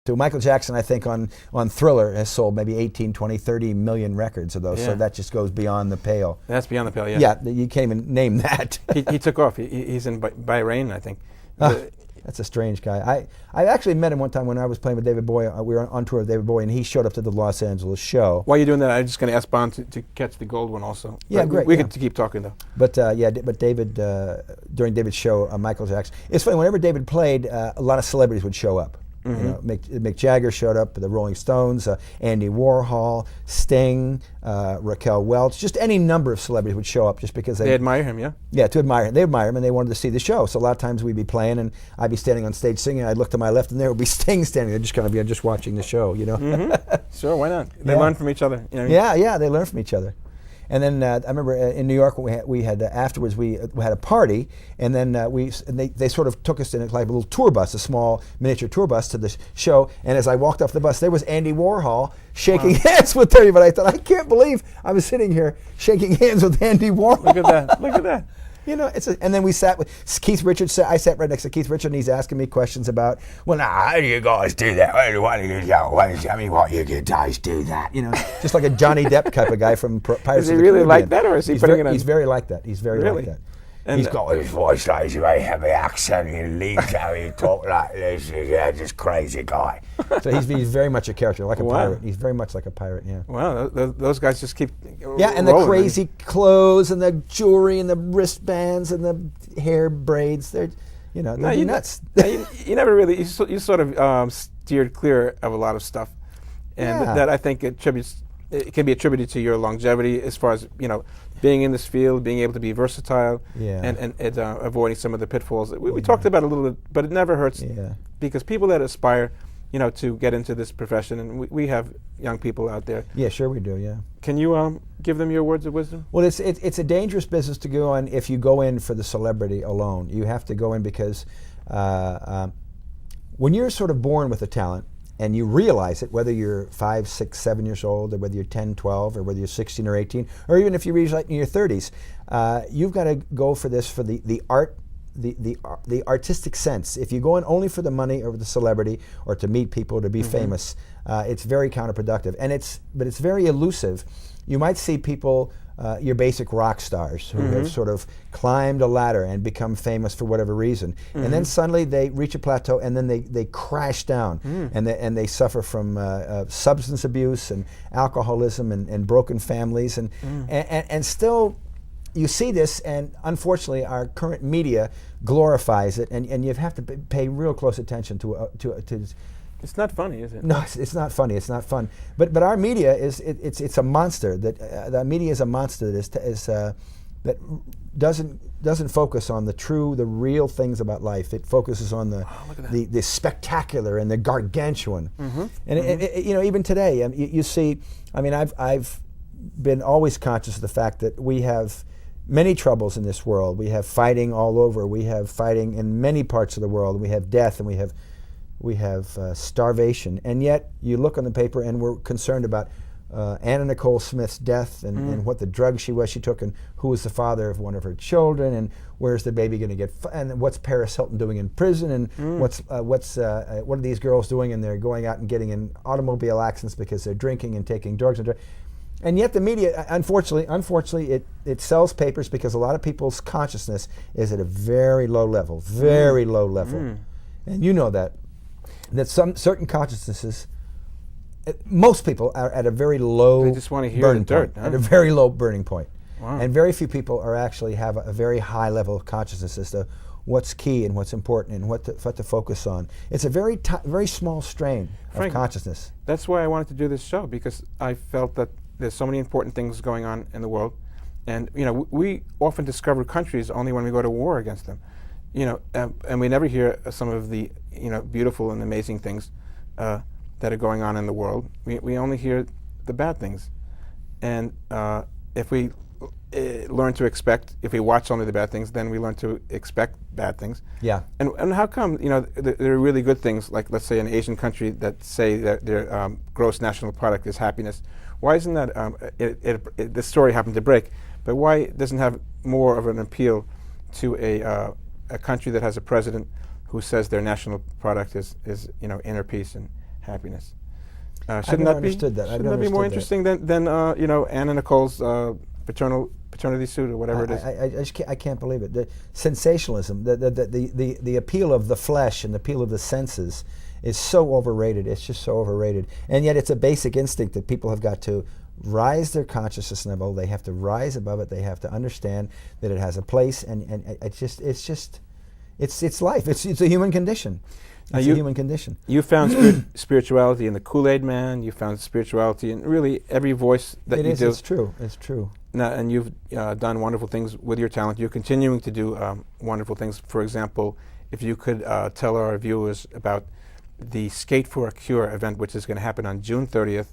So Michael Jackson, I think, on Thriller has sold maybe 18, 20, 30 million records of those. Yeah. So that just goes beyond the pale. That's beyond the pale, yeah. Yeah, you can't even name that. he took off. He's in Bahrain, I think. That's a strange guy. I actually met him one time when I was playing with David Bowie. We were on tour with David Bowie, and he showed up to the Los Angeles show. While you're doing that, I'm just going to ask Bond to catch the gold one also. Yeah, great. We get to keep talking, though. But David, during David's show, Michael Jackson, it's funny, whenever David played, a lot of celebrities would show up. Mm-hmm. You know, Mick Jagger showed up, the Rolling Stones, Andy Warhol, Sting, Raquel Welch, just any number of celebrities would show up just because they admire him, yeah? Yeah, to admire him. They admire him and they wanted to see the show. So a lot of times we'd be playing and I'd be standing on stage singing, I'd look to my left and there would be Sting standing there just kind of just watching the show, you know? Mm-hmm. Sure, why not? They learn from each other. You know what I mean? Yeah, they learn from each other. And then I remember in New York we had afterwards we had a party, and then they sort of took us in like a little tour bus, a small miniature tour bus to the show. And as I walked off the bus, there was Andy Warhol shaking hands with everybody. I thought, I can't believe I was sitting here shaking hands with Andy Warhol. Look at that! Look at that! You know, and then we sat with Keith Richards. I sat right next to Keith Richards, and he's asking me questions about, well, now, how do you guys do that? I mean, what you guys do that? You know, just like a Johnny Depp type of guy from Pirates of the Caribbean. Is he really like that, or is he putting it on? He's very like that. He's very like that. And he's got his voice like he's a very heavy accent. He leans out, he talk like this. Yeah, just crazy guy. So he's very much a character, like a pirate. He's very much like a pirate, yeah. Wow, those guys just keep and the crazy clothes and the jewelry and the wristbands and the hair braids. They're nuts. You never really, you sort of steered clear of a lot of stuff. And that I think it can be attributed to your longevity as far as, you know, being in this field, being able to be versatile, and avoiding some of the pitfalls. We talked about it a little bit, but it never hurts because people that aspire, you know, to get into this profession, and we have young people out there. Yeah, sure we do, yeah. Can you give them your words of wisdom? Well, it's a dangerous business to go in if you go in for the celebrity alone. You have to go in because when you're sort of born with a talent, and you realize it, whether you're 5, 6, 7 years old, or whether you're 10, 12, or whether you're 16 or 18, or even if you reach like in your 30s, you've got to go for this for the art, the artistic sense. If you go in only for the money or the celebrity or to meet people, to be famous, it's very counterproductive. But it's very elusive. You might see people, your basic rock stars who have sort of climbed a ladder and become famous for whatever reason, and then suddenly they reach a plateau and then they crash down and they suffer from substance abuse and alcoholism and broken families and still you see this, and unfortunately our current media glorifies it, and you have to pay real close attention to It's not funny, is it? No, it's not funny. It's not fun. But our media it's a monster. That the media is a monster that doesn't focus on the real things about life. It focuses on the spectacular and the gargantuan. And you know, even today, you see. I mean, I've been always conscious of the fact that we have many troubles in this world. We have fighting all over. We have fighting in many parts of the world. We have death, and we have starvation, and yet you look on the paper and we're concerned about Anna Nicole Smith's death and what the drug she took, and who was the father of one of her children, and where's the baby going to get, and what's Paris Hilton doing in prison, and what are these girls doing, and they're going out and getting in automobile accidents because they're drinking and taking drugs and yet the media, unfortunately, it sells papers because a lot of people's consciousness is at a very low level, and you know that some certain consciousnesses, most people are at a very low they just want to hear the dirt, at a very low burning point. Wow. And very few people have a very high level of consciousness as to what's key and what's important and what to focus on. It's a very small strain of consciousness. That's why I wanted to do this show, because I felt that there's so many important things going on in the world, and you know, we often discover countries only when we go to war against them. You know, and we never hear some of the, you know, beautiful and amazing things that are going on in the world. We only hear the bad things, and if we learn to expect, if we watch only the bad things, then we learn to expect bad things. Yeah. And how come, you know, there are really good things, like let's say an Asian country that say that their gross national product is happiness. Why isn't that? This story happened to break, but why doesn't have more of an appeal to a country that has a president who says their national product is you know, inner peace and happiness. I've Shouldn't never that be? understood that. I've Shouldn't never that be more understood interesting than Anna Nicole's paternity suit or whatever it is? I just can't believe it. The sensationalism, the appeal of the flesh and the appeal of the senses is so overrated. It's just so overrated. And yet it's a basic instinct that people have got to rise their consciousness level. They have to rise above it. They have to understand that it has a place, and it's life. It's a human condition. It's a human condition. You found spirituality in the Kool-Aid Man. You found spirituality in really every voice that you do. It's true. It's true. Now, and you've done wonderful things with your talent. You're continuing to do wonderful things. For example, if you could tell our viewers about the Skate for a Cure event, which is going to happen on June 30th.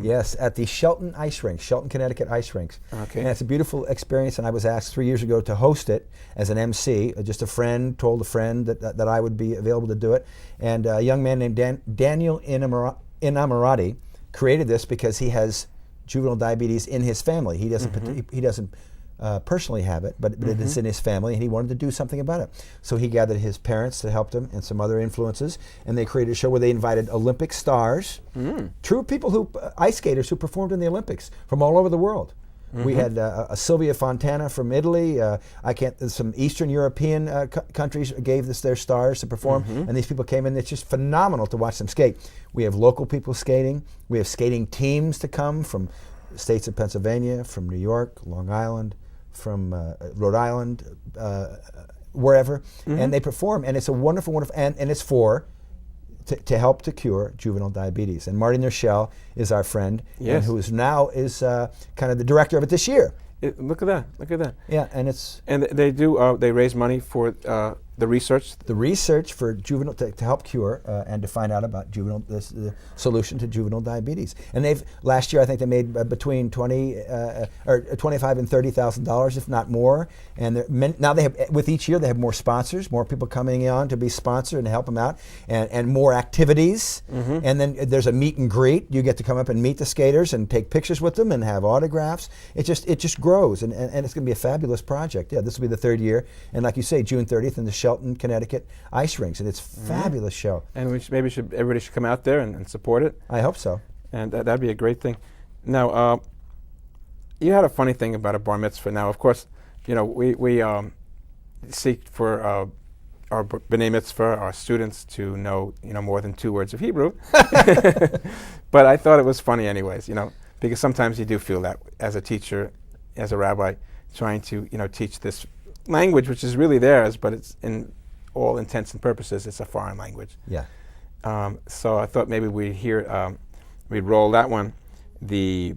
Yes, at the Shelton Ice Rinks, Shelton, Connecticut Ice Rinks. Okay. And it's a beautiful experience, and I was asked 3 years ago to host it as an MC. Just a friend told a friend that I would be available to do it. And a young man named Daniel Inamorati created this because he has juvenile diabetes in his family. He doesn't he doesn't personally have it, but it is in his family, and he wanted to do something about it. So he gathered his parents to help him and some other influences, and they created a show where they invited Olympic stars, true people ice skaters who performed in the Olympics from all over the world. We had a Sylvia Fontana from Italy. Some Eastern European countries gave their stars to perform, and these people came in. It's just phenomenal to watch them skate. We have local people skating. We have skating teams to come from states of Pennsylvania, from New York, Long Island, from Rhode Island, wherever, and they perform, and it's a wonderful, and it's to help to cure juvenile diabetes. And Marty Nerschel is our friend, and who is now kind of the director of it this year. Look at that! Look at that! Yeah, and they raise money for the research. The research for juvenile to help cure and to find out about the solution to juvenile diabetes. And last year I think they made between $25,000 and $30,000, if not more. And now they have, with each year they have more sponsors, more people coming on to be sponsored and help them out, and more activities. And then there's a meet and greet. You get to come up and meet the skaters and take pictures with them and have autographs. It just grows, and it's going to be a fabulous project. Yeah, this will be the third year, and like you say, June 30th in the Shelton, Connecticut Ice Rinks, and it's a fabulous show. And everybody should come out there and support it. I hope so. And that'd be a great thing. Now, you had a funny thing about a bar mitzvah. Now, of course, we seek for our b'nai mitzvah, our students, to know more than 2 words of Hebrew. But I thought it was funny anyways, because sometimes you do feel that as a teacher, as a rabbi, trying to teach this language, which is really theirs, but it's in all intents and purposes, it's a foreign language. Yeah. So I thought maybe we'd roll that one, the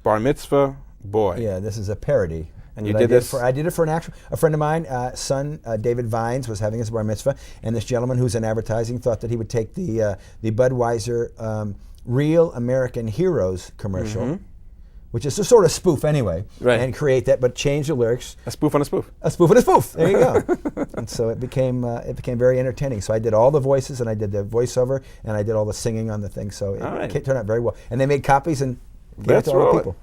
bar mitzvah boy. Yeah, this is a parody. And you did this? I did it for a friend of mine, son, David Vines, was having his bar mitzvah, and this gentleman who's in advertising thought that he would take the Budweiser Real American Heroes commercial, which is a sort of spoof anyway, and create that, but change the lyrics. A spoof on a spoof. A spoof on a spoof. There you go. And so it became very entertaining. So I did all the voices, and I did the voiceover, and I did all the singing on the thing. So it turned out very well. And they made copies and gave it to all the people.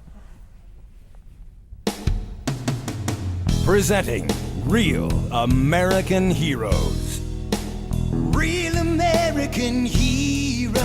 Presenting Real American Heroes. Real American Heroes.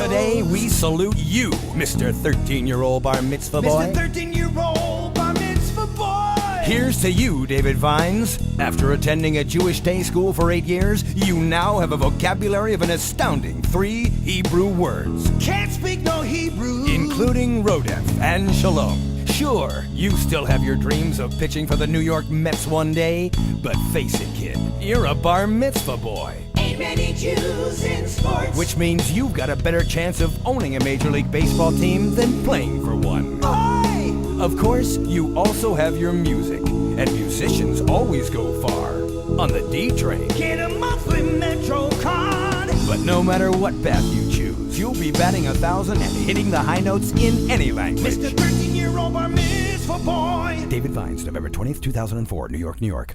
Today we salute you, Mr. 13-year-old bar mitzvah boy. Mr. 13-year-old bar mitzvah boy. Here's to you, David Vines. After attending a Jewish day school for 8 years, you now have a vocabulary of an astounding 3 Hebrew words. Can't speak no Hebrew. Including Rodef and Shalom. Sure, you still have your dreams of pitching for the New York Mets one day, but face it, kid, you're a bar mitzvah boy. Ain't many Jews in sports. Which means you've got a better chance of owning a Major League Baseball team than playing for one. Aye. Of course, you also have your music, and musicians always go far on the D train. Get a monthly Metro card. But no matter what path you choose, you'll be batting 1,000 and hitting the high notes in any language. Mr. 13-year-old bar mitzvah boy. David Vines, November 20th, 2004, New York, New York.